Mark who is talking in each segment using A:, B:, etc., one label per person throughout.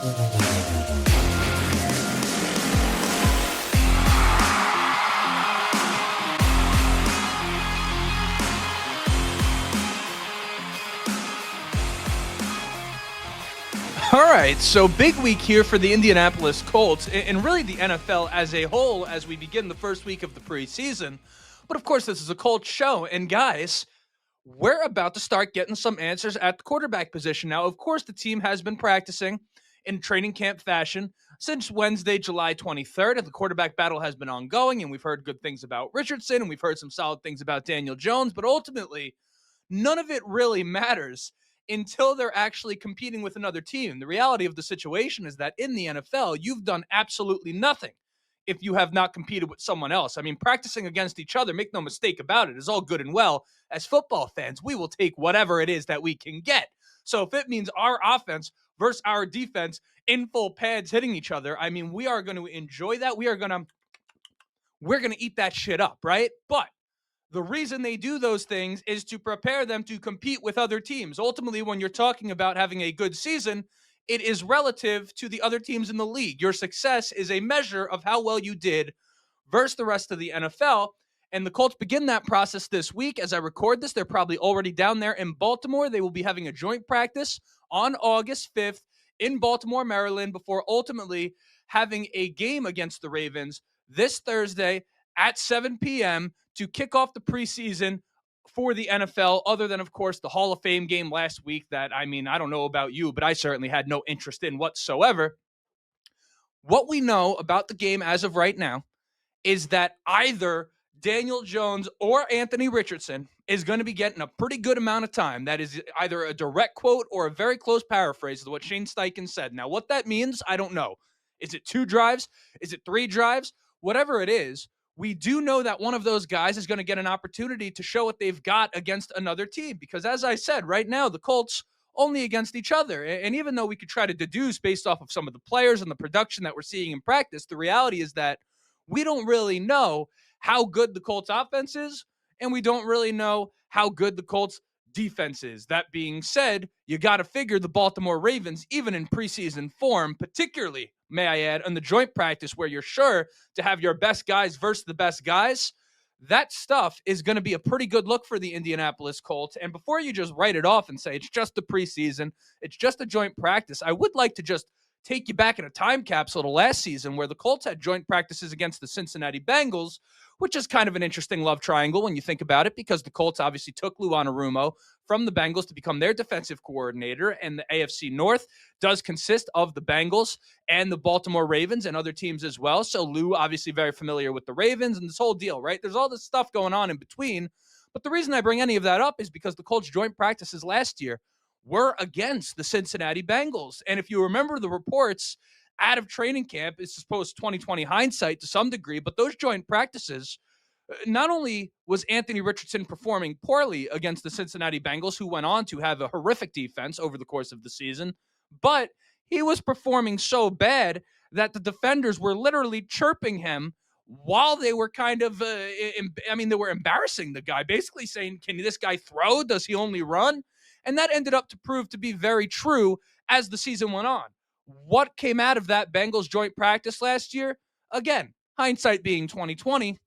A: All right, so big week here for the Indianapolis Colts and really the NFL as a whole as we begin the first week of the preseason. But of course, this is a Colts show. And guys, we're about to start getting some answers at the quarterback position. Now, of course, the team has been practicing in training camp fashion since Wednesday, July 23rd. And the quarterback battle has been ongoing, and we've heard good things about Richardson, and we've heard some solid things about Daniel Jones. But ultimately, none of it really matters until they're actually competing with another team. The reality of the situation is that in the NFL, you've done absolutely nothing if you have not competed with someone else. I mean, practicing against each other, make no mistake about it, is all good and well. As football fans, we will take whatever it is that we can get. So if it means our offense versus our defense in full pads hitting each other, I mean, we are going to enjoy that. We're going to eat that shit up, right? But the reason they do those things is to prepare them to compete with other teams. Ultimately, when you're talking about having a good season, it is relative to the other teams in the league. Your success is a measure of how well you did versus the rest of the NFL. And the Colts begin that process this week. As I record this, they're probably already down there in Baltimore. They will be having a joint practice on August 5th in Baltimore, Maryland, before ultimately having a game against the Ravens this Thursday at 7 p.m. to kick off the preseason for the NFL, other than, of course, the Hall of Fame game last week that, I mean, I don't know about you, but I certainly had no interest in whatsoever. What we know about the game as of right now is that either Daniel Jones or Anthony Richardson is going to be getting a pretty good amount of time. That is either a direct quote or a very close paraphrase of what Shane Steichen said. Now, what that means, I don't know. Is it 2 drives? Is it 3 drives? Whatever it is, we do know that one of those guys is going to get an opportunity to show what they've got against another team. Because as I said, right now, the Colts only against each other. And even though we could try to deduce based off of some of the players and the production that we're seeing in practice, the reality is that we don't really know how good the Colts offense is, and we don't really know how good the Colts defense is. That being said, you got to figure the Baltimore Ravens, even in preseason form, particularly, may I add, in the joint practice where you're sure to have your best guys versus the best guys, that stuff is going to be a pretty good look for the Indianapolis Colts. And before you just write it off and say it's just the preseason, it's just a joint practice, I would like to just take you back in a time capsule to last season where the Colts had joint practices against the Cincinnati Bengals, which is kind of an interesting love triangle when you think about it, because the Colts obviously took Lou Anarumo from the Bengals to become their defensive coordinator, and the AFC North does consist of the Bengals and the Baltimore Ravens and other teams as well. So Lou obviously very familiar with the Ravens and this whole deal, right? There's all this stuff going on in between. But the reason I bring any of that up is because the Colts joint practices last year were against the Cincinnati Bengals. And if you remember the reports out of training camp, it's supposed 2020 hindsight to some degree, but those joint practices, not only was Anthony Richardson performing poorly against the Cincinnati Bengals, who went on to have a horrific defense over the course of the season, but he was performing so bad that the defenders were literally chirping him while they were kind of, they were embarrassing the guy, basically saying, can this guy throw? Does he only run? And that ended up to prove to be very true as the season went on. What came out of that Bengals joint practice last year? Again, hindsight being 2020,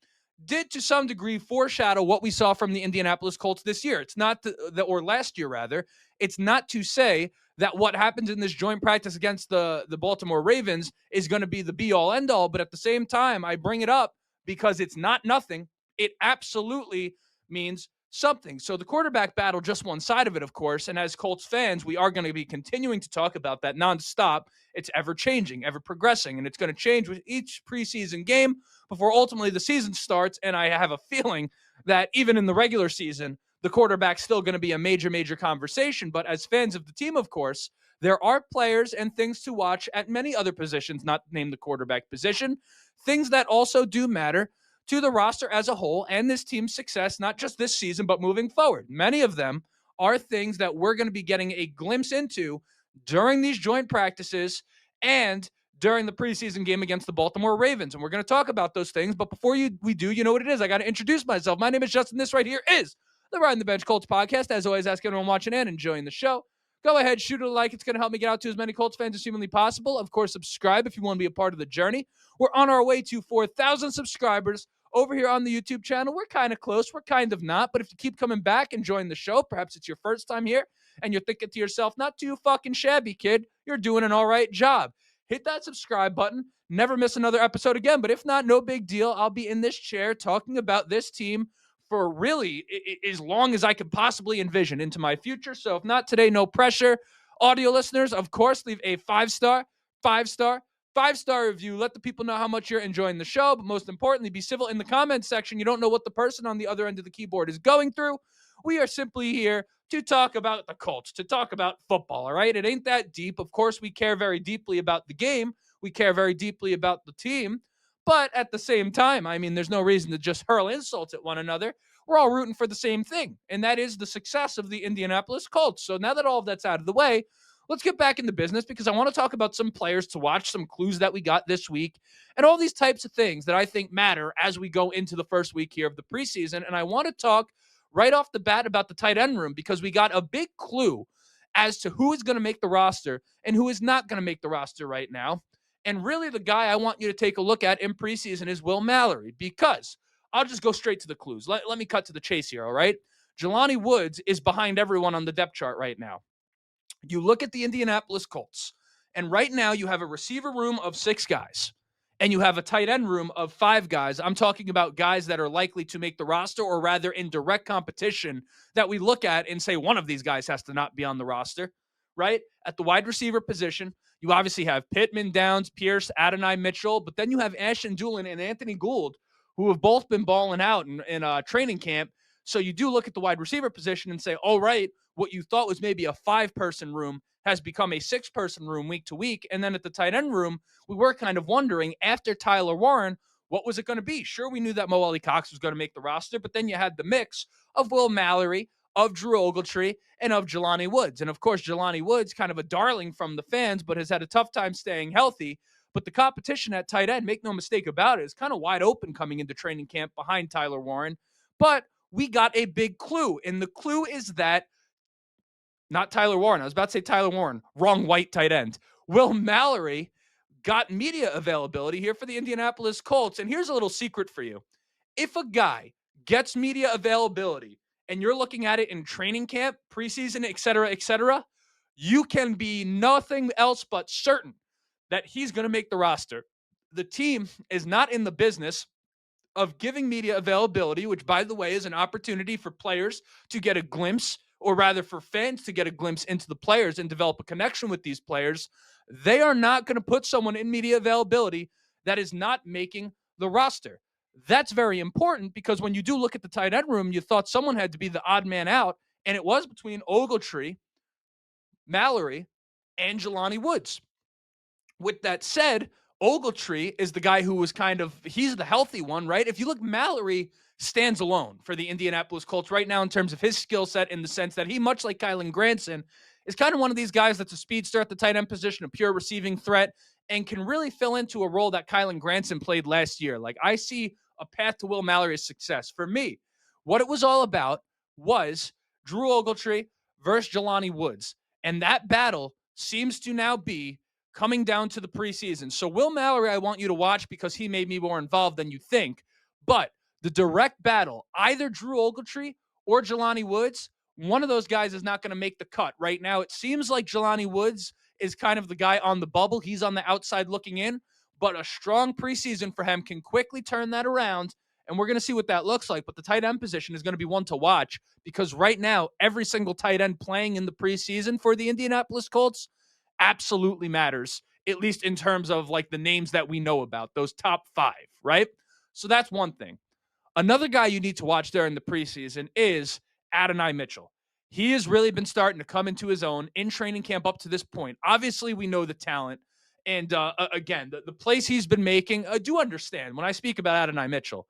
A: did to some degree foreshadow what we saw from the Indianapolis Colts this year. It's not or last year rather. It's not to say that what happens in this joint practice against the Baltimore Ravens is going to be the be all end all. But at the same time, I bring it up because it's not nothing. It absolutely means something. So the quarterback battle, just one side of it, of course. And as Colts fans, we are going to be continuing to talk about that nonstop. It's ever changing, ever progressing, and it's going to change with each preseason game before ultimately the season starts. And I have a feeling that even in the regular season, the quarterback's still going to be a major, major conversation. But as fans of the team, of course, there are players and things to watch at many other positions, not named the quarterback position, things that also do matter to the roster as a whole and this team's success, not just this season, but moving forward. Many of them are things that we're going to be getting a glimpse into during these joint practices and during the preseason game against the Baltimore Ravens. And we're going to talk about those things. But before we do, you know what it is. I got to introduce myself. My name is Justin. This right here is the Riding the Bench Colts podcast. As always, ask everyone watching and enjoying the show, Go ahead, shoot it a like. It's going to help me get out to as many Colts fans as humanly possible. Of course, subscribe if you want to be a part of the journey. We're on our way to 4,000 subscribers over here on the YouTube channel. We're kind of close. We're kind of not. But if you keep coming back and join the show, perhaps it's your first time here and you're thinking to yourself, not too fucking shabby, kid. You're doing an all right job. Hit that subscribe button. Never miss another episode again. But if not, no big deal. I'll be in this chair talking about this team for really as long as I could possibly envision into my future. So if not today, no pressure. Audio listeners, of course, leave a 5-star, 5-star, 5-star review. Let the people know how much you're enjoying the show. But most importantly, be civil in the comments section. You don't know what the person on the other end of the keyboard is going through. We are simply here to talk about the Colts, to talk about football, all right? It ain't that deep. Of course, we care very deeply about the game. We care very deeply about the team. But at the same time, I mean, there's no reason to just hurl insults at one another. We're all rooting for the same thing, and that is the success of the Indianapolis Colts. So now that all of that's out of the way, let's get back into business because I want to talk about some players to watch, some clues that we got this week, and all these types of things that I think matter as we go into the first week here of the preseason. And I want to talk right off the bat about the tight end room because we got a big clue as to who is going to make the roster and who is not going to make the roster right now. And really, the guy I want you to take a look at in preseason is Will Mallory because I'll just go straight to the clues. Let me cut to the chase here, all right? Jelani Woods is behind everyone on the depth chart right now. You look at the Indianapolis Colts, and right now you have a receiver room of 6 guys, and you have a tight end room of 5 guys. I'm talking about guys that are likely to make the roster, or rather in direct competition that we look at and say one of these guys has to not be on the roster, right? At the wide receiver position, you obviously have Pittman, Downs, Pierce, Adonai Mitchell, but then you have Ashton Dulin and Anthony Gould, who have both been balling out in training camp. So you do look at the wide receiver position and say, all right, what you thought was maybe a 5-person room has become a 6-person room week to week. And then at the tight end room, we were kind of wondering after Tyler Warren, what was it going to be? Sure, we knew that Mo Ali Cox was going to make the roster, but then you had the mix of Will Mallory, of Drew Ogletree, and of Jelani Woods. And of course, Jelani Woods, kind of a darling from the fans, but has had a tough time staying healthy. But the competition at tight end, make no mistake about it, is kind of wide open coming into training camp behind Tyler Warren. But we got a big clue, and the clue is that not Tyler Warren. I was about to say Tyler Warren. Wrong white tight end. Will Mallory got media availability here for the Indianapolis Colts. And here's a little secret for you. If a guy gets media availability and you're looking at it in training camp, preseason, et cetera, you can be nothing else but certain that he's going to make the roster. The team is not in the business of giving media availability, which, by the way, is an opportunity for players to get a glimpse, or rather for fans to get a glimpse into the players and develop a connection with these players. They are not going to put someone in media availability that is not making the roster. That's very important because when you do look at the tight end room, you thought someone had to be the odd man out, and it was between Ogletree, Mallory, and Jelani Woods. With that said, Ogletree is the guy who was he's the healthy one, right? If you look, Mallory stands alone for the Indianapolis Colts right now in terms of his skill set, in the sense that he, much like Kylan Granson, is kind of one of these guys that's a speedster at the tight end position, a pure receiving threat, and can really fill into a role that Kylan Granson played last year. Like, I see a path to Will Mallory's success. For me, what it was all about was Drew Ogletree versus Jelani Woods. And that battle seems to now be coming down to the preseason. So Will Mallory, I want you to watch because he made me more involved than you think. But the direct battle, either Drew Ogletree or Jelani Woods, one of those guys is not going to make the cut. Right now, it seems like Jelani Woods is kind of the guy on the bubble. He's on the outside looking in. But a strong preseason for him can quickly turn that around. And we're going to see what that looks like. But the tight end position is going to be one to watch because right now, every single tight end playing in the preseason for the Indianapolis Colts absolutely matters, at least in terms of like the names that we know about, those top 5, right? So that's one thing. Another guy you need to watch during the preseason is Adonai Mitchell. He has really been starting to come into his own in training camp up to this point. Obviously, we know the talent. And again, the plays he's been making, I do understand when I speak about Adonai Mitchell.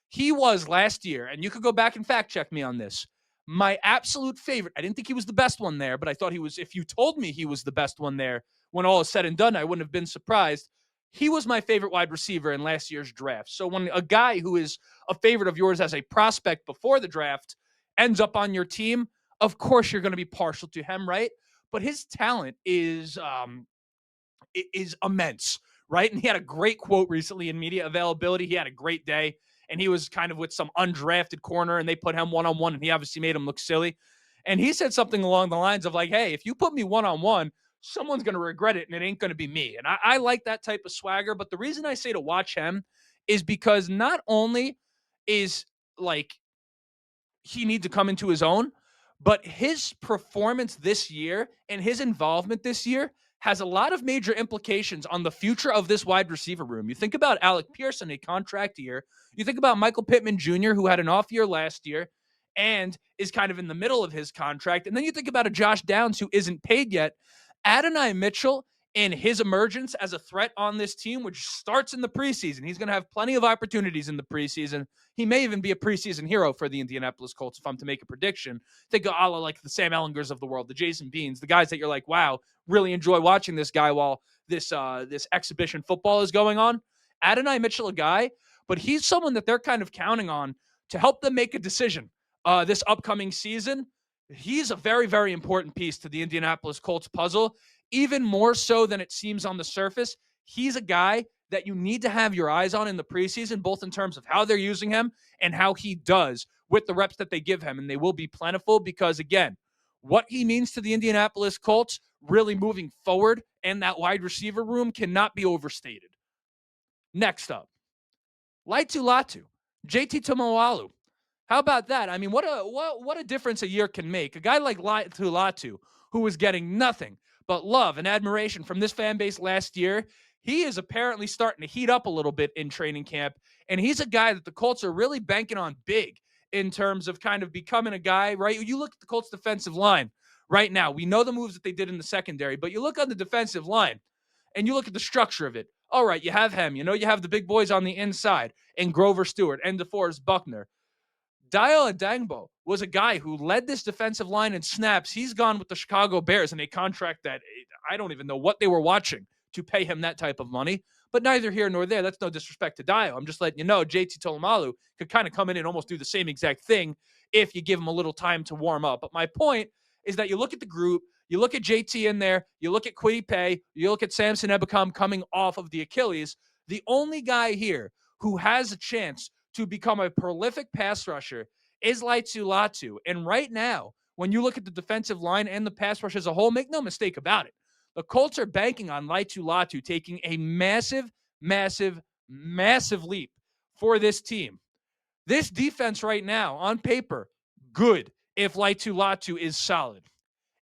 A: He was last year, and you could go back and fact check me on this, my absolute favorite. I didn't think he was the best one there, but I thought he was. If you told me he was the best one there, when all is said and done, I wouldn't have been surprised. He was my favorite wide receiver in last year's draft. So when a guy who is a favorite of yours as a prospect before the draft ends up on your team, of course you're going to be partial to him, right? but his talent is immense, right? And he had a great quote recently in media availability. He had a great day, and he was kind of with some undrafted corner, and they put him one on one, and he obviously made him look silly. And he said something along the lines of like, "Hey, if you put me one on one, someone's going to regret it, and it ain't going to be me." And I like that type of swagger. But the reason I say to watch him is because not only is like he needs to come into his own. But his performance this year and his involvement this year has a lot of major implications on the future of this wide receiver room. You think about Alec Pearson, a contract year. You think about Michael Pittman Jr., who had an off year last year and is kind of in the middle of his contract. And then you think about a Josh Downs who isn't paid yet. Adonai Mitchell in his emergence as a threat on this team, which starts in the preseason. He's going to have plenty of opportunities in the preseason. He may even be a preseason hero for the Indianapolis Colts if I'm to make a prediction. Think of Allah like the Sam Ellingers of the world, the Jason Beans, the guys that you're like, wow, really enjoy watching this guy while this exhibition football is going on. Adonai Mitchell, a guy, but he's someone that they're kind of counting on to help them make a decision this upcoming season. He's a very, very important piece to the Indianapolis Colts puzzle, even more so than it seems on the surface. He's a guy that you need to have your eyes on in the preseason, both in terms of how they're using him and how he does with the reps that they give him. And they will be plentiful because, again, what he means to the Indianapolis Colts really moving forward and that wide receiver room cannot be overstated. Next up, Laitu Latu, JT Tumoalu. How about that? I mean, what a difference a year can make. A guy like Laitu Latu, who was getting nothing but love and admiration from this fan base last year, he is apparently starting to heat up a little bit in training camp. And he's a guy that the Colts are really banking on big in terms of kind of becoming a guy, right? You look at the Colts defensive line right now. We know the moves that they did in the secondary, but you look on the defensive line and you look at the structure of it. All right, you have him. You know, you have the big boys on the inside and Grover Stewart and DeForest Buckner. Dio Adangbo was a guy who led this defensive line in snaps. He's gone with the Chicago Bears in a contract that I don't even know what they were watching to pay him that type of money. But neither here nor there. That's no disrespect to Dio. I'm just letting you know JT Tolomalu could kind of come in and almost do the same exact thing if you give him a little time to warm up. But my point is that you look at the group, you look at JT in there, you look at Kwity Paye, you look at Samson Ebukam coming off of the Achilles. The only guy here who has a chance to become a prolific pass rusher is Laitu Latu. And right now, when you look at the defensive line and the pass rush as a whole, make no mistake about it. The Colts are banking on Laitu Latu taking a massive, massive, massive leap for this team. This defense right now, on paper, good if Laitu Latu is solid.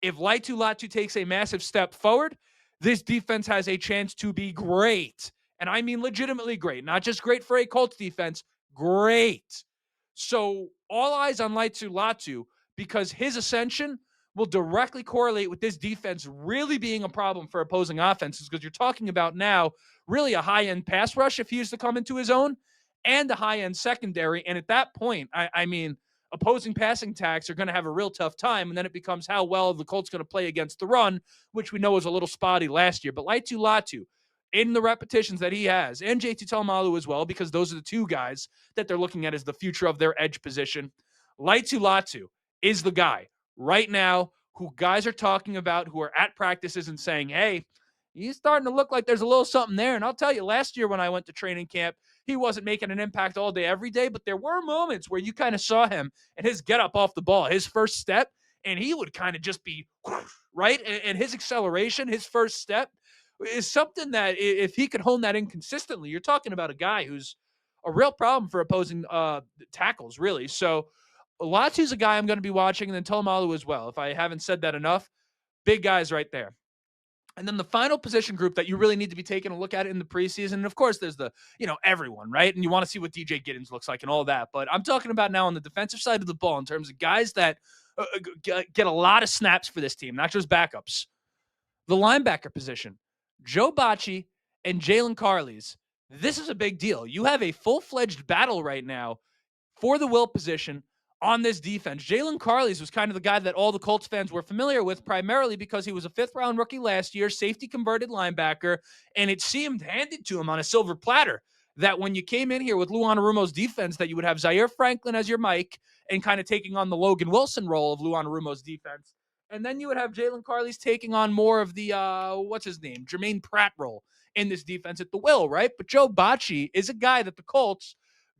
A: If Laitu Latu takes a massive step forward, this defense has a chance to be great. And I mean legitimately great, not just great for a Colts defense, great. So all eyes on Laitu Latu because his ascension will directly correlate with this defense really being a problem for opposing offenses because you're talking about now really a high-end pass rush if he is to come into his own and a high-end secondary. And at that point, I mean, opposing passing attacks are going to have a real tough time. And then it becomes how well the Colts going to play against the run, which we know was a little spotty last year. But Laitu Latu, in the repetitions that he has, and JT Tolomalu as well, because those are the two guys that they're looking at as the future of their edge position. Laitu Latu is the guy right now who guys are talking about, who are at practices and saying, hey, he's starting to look like there's a little something there. And I'll tell you, last year when I went to training camp, he wasn't making an impact all day, every day, but there were moments where you kind of saw him and his get up off the ball, his first step, and he would kind of just be right. And his acceleration, his first step is something that if he could hone that in consistently, you're talking about a guy who's a real problem for opposing tackles, really. So Latu's a guy I'm going to be watching, and then Tolomalu as well. If I haven't said that enough, big guys right there. And then the final position group that you really need to be taking a look at in the preseason, and of course, there's the, everyone, right? And you want to see what DJ Giddens looks like and all that. But I'm talking about now on the defensive side of the ball in terms of guys that get a lot of snaps for this team, not just backups. The linebacker position, Joe Bachie and Jalen Carleys. This is a big deal. You have a full-fledged battle right now for the will position on this defense. Jalen Carleys was kind of the guy that all the Colts fans were familiar with, primarily because he was a fifth-round rookie last year, safety-converted linebacker, and it seemed handed to him on a silver platter that when you came in here with Lou Anarumo's defense, that you would have Zaire Franklin as your Mike and kind of taking on the Logan Wilson role of Lou Anarumo's defense. And then you would have Jalen Carley's taking on more of the, what's his name? Jermaine Pratt role in this defense at the will, right? But Joe Bachie is a guy that the Colts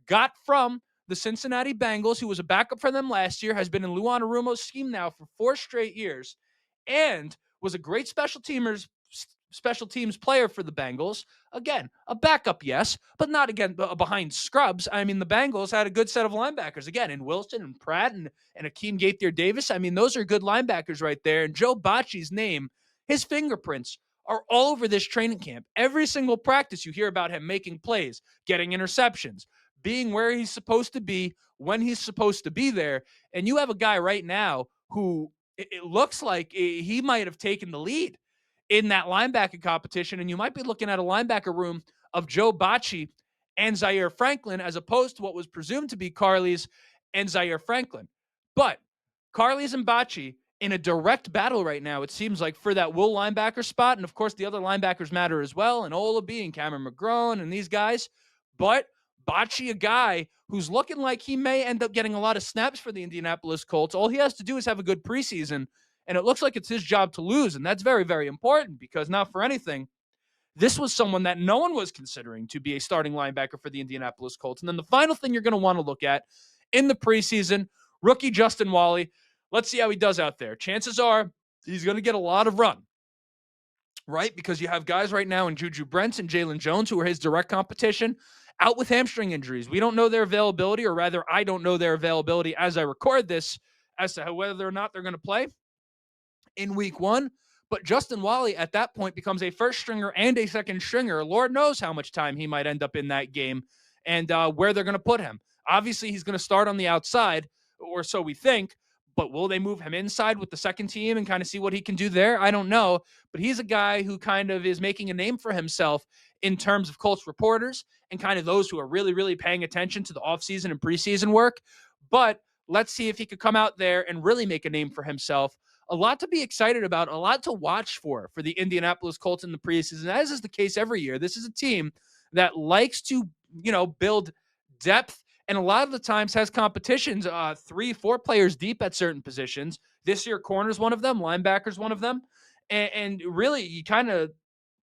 A: got from the Cincinnati Bengals, who was a backup for them last year, has been in Lou Anarumo's scheme now for 4 straight years, and was a great special teams player for the Bengals. Again, a backup, yes, but not again behind scrubs. I mean, the Bengals had a good set of linebackers again in Wilson and Pratt and Akeem Gaither-Davis. I mean, those are good linebackers right there. And Joe Bachie's name, his fingerprints are all over this training camp. Every single practice you hear about him making plays, getting interceptions, being where he's supposed to be, when he's supposed to be there. And you have a guy right now who it looks like he might have taken the lead in that linebacker competition. And you might be looking at a linebacker room of Joe Bachie and Zaire Franklin, as opposed to what was presumed to be Carley's and Zaire Franklin. But Carley's and Bachie in a direct battle right now, it seems like, for that will linebacker spot. And of course, the other linebackers matter as well, and Olaby and Cameron McGrone and these guys. But Bachie, a guy who's looking like he may end up getting a lot of snaps for the Indianapolis Colts. All he has to do is have a good preseason, and it looks like it's his job to lose. And that's very, very important, because not for anything, this was someone that no one was considering to be a starting linebacker for the Indianapolis Colts. And then the final thing you're going to want to look at in the preseason, rookie Justin Walley. Let's see how he does out there. Chances are he's going to get a lot of run, right? Because you have guys right now in Juju Brents and Jalen Jones, who are his direct competition, out with hamstring injuries. We don't know their availability, or rather, I don't know their availability as I record this, as to whether or not they're going to play in week 1. But Justin Walley at that point becomes a first stringer and a second stringer. Lord knows how much time he might end up in that game and where they're going to put him. Obviously, he's going to start on the outside, or so we think. But will they move him inside with the second team and kind of see what he can do there? I don't know. But he's a guy who kind of is making a name for himself in terms of Colts reporters and kind of those who are really, really paying attention to the offseason and preseason work. But let's see if he could come out there and really make a name for himself. A lot to be excited about, a lot to watch for the Indianapolis Colts in the preseason, as is the case every year. This is a team that likes to, build depth, and a lot of the times has competitions 3-4 players deep at certain positions. This year, corner's one of them, linebacker's one of them. And really, you kind of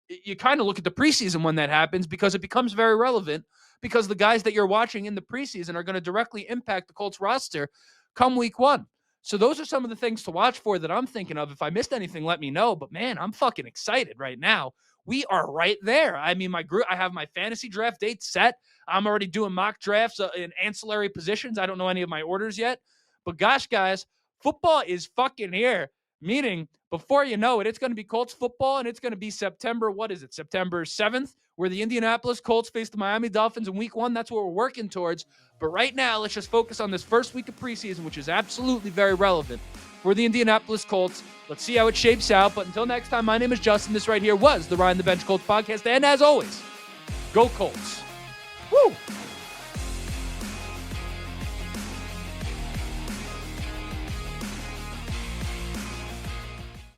A: look at the preseason when that happens, because it becomes very relevant, because the guys that you're watching in the preseason are going to directly impact the Colts roster come week 1. So those are some of the things to watch for that I'm thinking of. If I missed anything, let me know. But man, I'm fucking excited right now. We are right there. I mean, I have my fantasy draft date set. I'm already doing mock drafts in ancillary positions. I don't know any of my orders yet. But gosh, guys, football is fucking here. Meaning, before you know it, it's going to be Colts football, and it's going to be September 7th, where the Indianapolis Colts face the Miami Dolphins in week 1. That's what we're working towards. But right now, let's just focus on this first week of preseason, which is absolutely very relevant for the Indianapolis Colts. Let's see how it shapes out. But until next time, my name is Justin. This right here was the Ryan the Bench Colts podcast. And as always, go Colts. Woo!